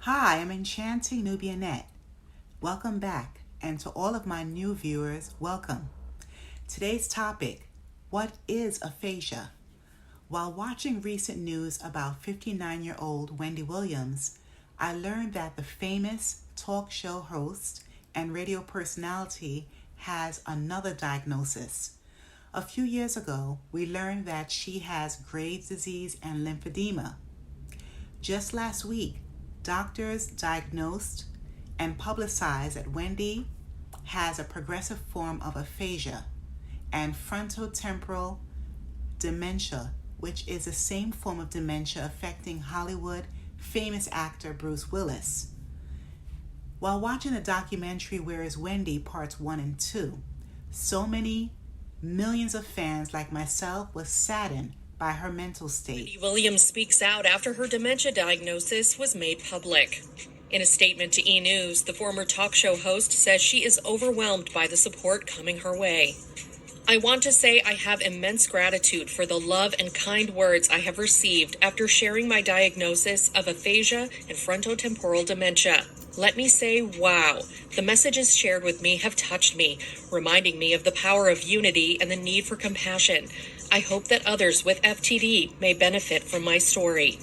Hi, I'm Enchanting Nubianette. Welcome back, and to all of my new viewers, welcome. Today's topic, what is aphasia? While watching recent news about 59-year-old Wendy Williams, I learned that the famous talk show host and radio personality has another diagnosis. A few years ago, we learned that she has Graves' disease and lymphedema. Just last week, doctors diagnosed and publicized that Wendy has a progressive form of aphasia and frontotemporal dementia, which is the same form of dementia affecting Hollywood famous actor Bruce Willis. While watching the documentary Where is Wendy Parts 1 and 2, so many millions of fans like myself was saddened by her mental state. Wendy Williams speaks out after her dementia diagnosis was made public. In a statement to E! News, the former talk show host says she is overwhelmed by the support coming her way. I want to say I have immense gratitude for the love and kind words I have received after sharing my diagnosis of aphasia and frontotemporal dementia. Let me say, wow, the messages shared with me have touched me, reminding me of the power of unity and the need for compassion. I hope that others with FTD may benefit from my story.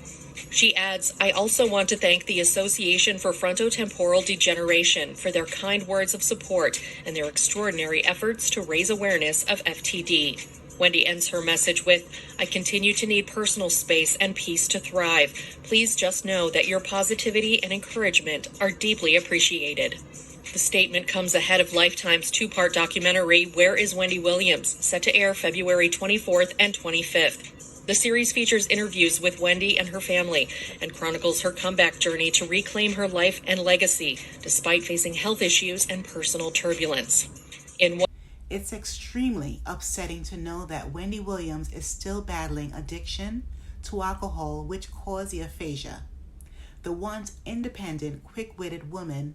She adds, I also want to thank the Association for Frontotemporal Degeneration for their kind words of support and their extraordinary efforts to raise awareness of FTD. Wendy ends her message with, I continue to need personal space and peace to thrive. Please just know that your positivity and encouragement are deeply appreciated. The statement comes ahead of Lifetime's two-part documentary, Where is Wendy Williams, set to air February 24th and 25th. The series features interviews with Wendy and her family and chronicles her comeback journey to reclaim her life and legacy, despite facing health issues and personal turbulence. It's extremely upsetting to know that Wendy Williams is still battling addiction to alcohol, which caused the aphasia. The once independent, quick-witted woman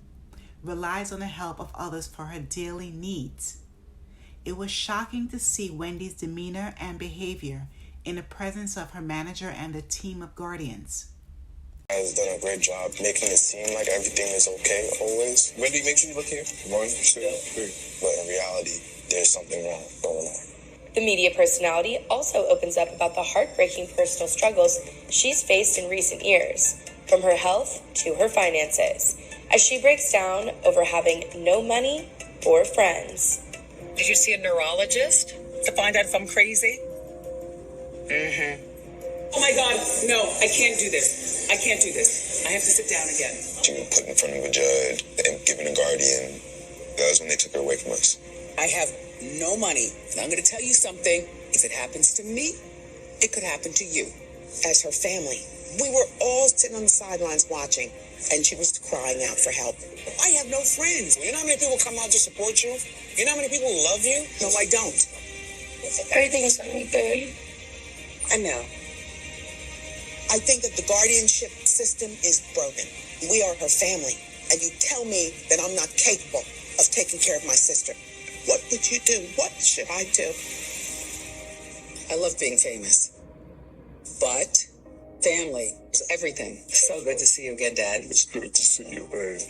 relies on the help of others for her daily needs. It was shocking to see Wendy's demeanor and behavior in the presence of her manager and the team of guardians. Has done a great job making it seem like everything is okay always. Wendy, make sure you look here. 1, 2, 3. But in reality, there's something wrong going on. The media personality also opens up about the heartbreaking personal struggles she's faced in recent years, from her health to her finances, as she breaks down over having no money or friends. Did you see a neurologist to find out if I'm crazy? Oh my God, no, I can't do this. I can't do this. I have to sit down again. She was put in front of a judge and given a guardian. That was when they took her away from us. I have no money. And I'm going to tell you something. If it happens to me, it could happen to you. As her family, we were all sitting on the sidelines watching, and she was crying out for help. I have no friends. You know how many people come out to support you? You know how many people love you? No, I don't. Everything is going to be good. I know. I think that the guardianship system is broken. We are her family, and you tell me that I'm not capable of taking care of my sister. What would you do? What should I do? I love being famous. But family is everything. So good to see you again, Dad. It's good to see you, babe.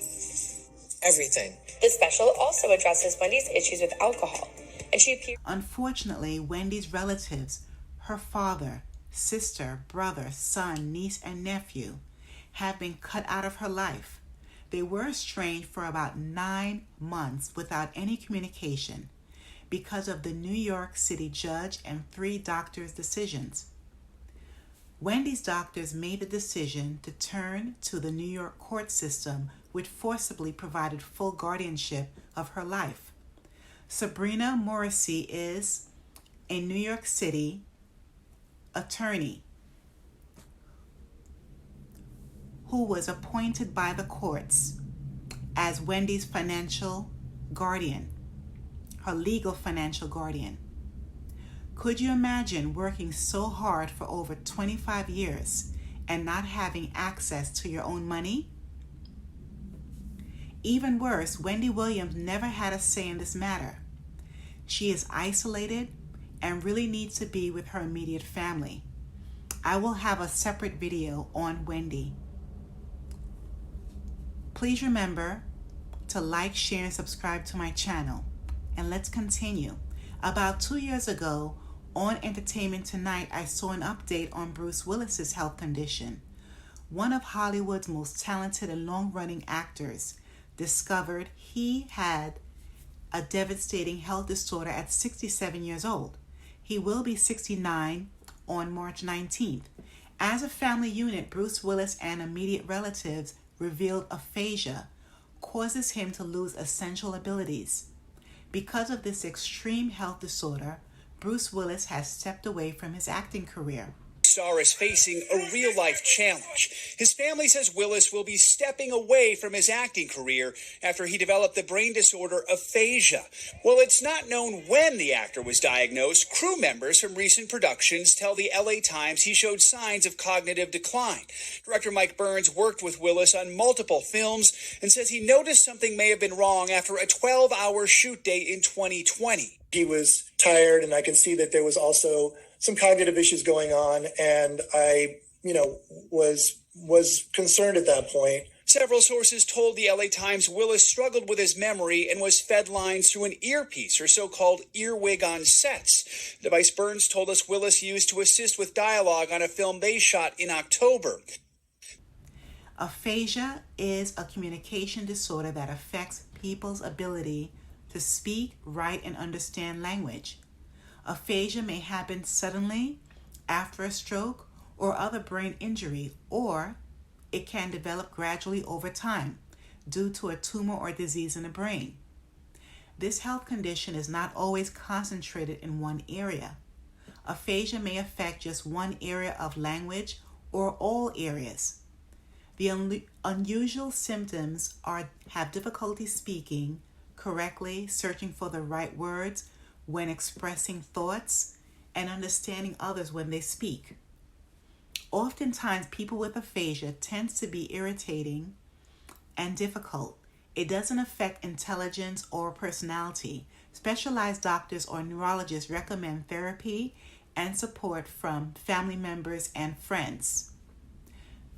Everything. The special also addresses Wendy's issues with alcohol, and she appears. Unfortunately, Wendy's relatives, her father, sister, brother, son, niece, and nephew, have been cut out of her life. They were estranged for about 9 months without any communication because of the New York City judge and 3 doctors' decisions. Wendy's doctors made the decision to turn to the New York court system, which forcibly provided full guardianship of her life. Sabrina Morrissey is a New York City attorney who was appointed by the courts as Wendy's financial guardian, her legal financial guardian. Could you imagine working so hard for over 25 years and not having access to your own money? Even worse, Wendy Williams never had a say in this matter. She is isolated and really needs to be with her immediate family. I will have a separate video on Wendy. Please remember to like, share, and subscribe to my channel. And let's continue. About 2 years ago, on Entertainment Tonight, I saw an update on Bruce Willis's health condition. One of Hollywood's most talented and long-running actors discovered he had a devastating health disorder at 67 years old. He will be 69 on March 19th. As a family unit, Bruce Willis and immediate relatives revealed aphasia causes him to lose essential abilities. Because of this extreme health disorder, Bruce Willis has stepped away from his acting career. Star is facing a real-life challenge. His family says Willis will be stepping away from his acting career after he developed the brain disorder aphasia. Well, it's not known when the actor was diagnosed. Crew members from recent productions tell the LA Times he showed signs of cognitive decline. Director Mike Burns worked with Willis on multiple films and says he noticed something may have been wrong after a 12-hour shoot day in 2020. He was tired, and I can see that there was also some cognitive issues going on, and I, was concerned at that point. Several sources told the LA Times Willis struggled with his memory and was fed lines through an earpiece, or so-called earwig on sets. The device Burns told us Willis used to assist with dialogue on a film they shot in October. Aphasia is a communication disorder that affects people's ability to speak, write, and understand language. Aphasia may happen suddenly after a stroke or other brain injury, or it can develop gradually over time due to a tumor or disease in the brain. This health condition is not always concentrated in one area. Aphasia may affect just one area of language or all areas. The unusual symptoms have difficulty speaking correctly, searching for the right words when expressing thoughts, and understanding others when they speak. Oftentimes, people with aphasia tends to be irritating and difficult. It doesn't affect intelligence or personality. Specialized doctors or neurologists recommend therapy and support from family members and friends.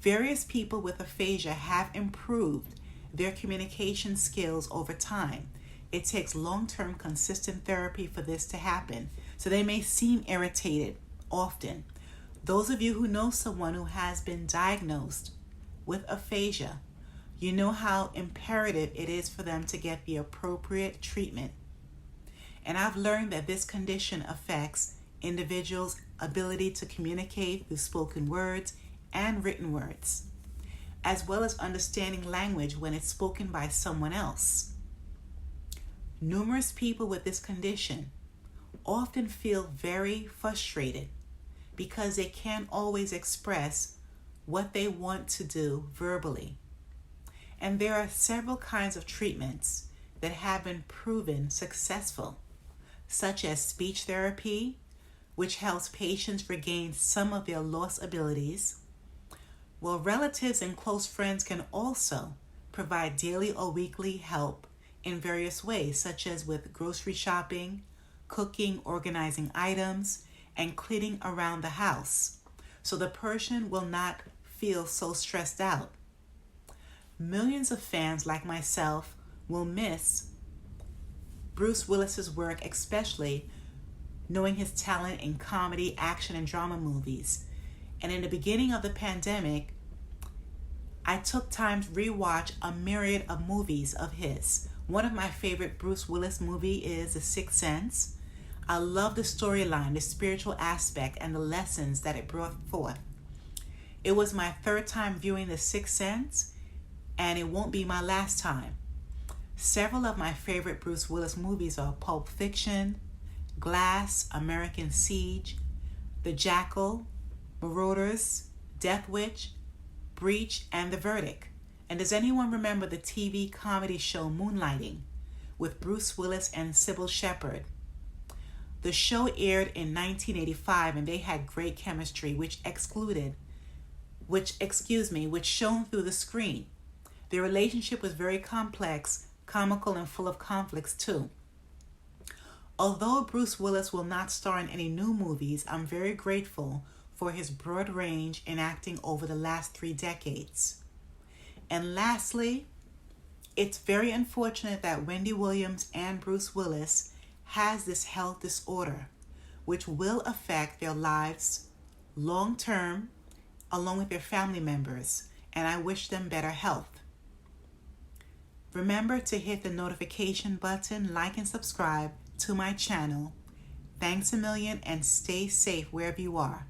Various people with aphasia have improved their communication skills over time. It takes long-term consistent therapy for this to happen, so they may seem irritated often. Those of you who know someone who has been diagnosed with aphasia, you know how imperative it is for them to get the appropriate treatment. And I've learned that this condition affects individuals' ability to communicate through spoken words and written words, as well as understanding language when it's spoken by someone else. Numerous people with this condition often feel very frustrated because they can't always express what they want to do verbally. And there are several kinds of treatments that have been proven successful, such as speech therapy, which helps patients regain some of their lost abilities, while relatives and close friends can also provide daily or weekly help in various ways, such as with grocery shopping, cooking, organizing items, and cleaning around the house, so the person will not feel so stressed out. Millions of fans like myself will miss Bruce Willis's work, especially knowing his talent in comedy, action, and drama movies. And in the beginning of the pandemic, I took time to rewatch a myriad of movies of his. One of my favorite Bruce Willis movie is The Sixth Sense. I love the storyline, the spiritual aspect, and the lessons that it brought forth. It was my third time viewing The Sixth Sense, and it won't be my last time. Several of my favorite Bruce Willis movies are Pulp Fiction, Glass, American Siege, The Jackal, Marauders, Death Wish, Breach, and The Verdict. And does anyone remember the TV comedy show Moonlighting with Bruce Willis and Sybil Shepherd? The show aired in 1985, and they had great chemistry, which shone through the screen. Their relationship was very complex, comical, and full of conflicts too. Although Bruce Willis will not star in any new movies, I'm very grateful for his broad range in acting over the last 3 decades. And lastly, It's very unfortunate that Wendy Williams and Bruce Willis has this health disorder, which will affect their lives long term, along with their family members, and I wish them better health. Remember to hit the notification button, like and subscribe to my channel. Thanks a million and stay safe wherever you are.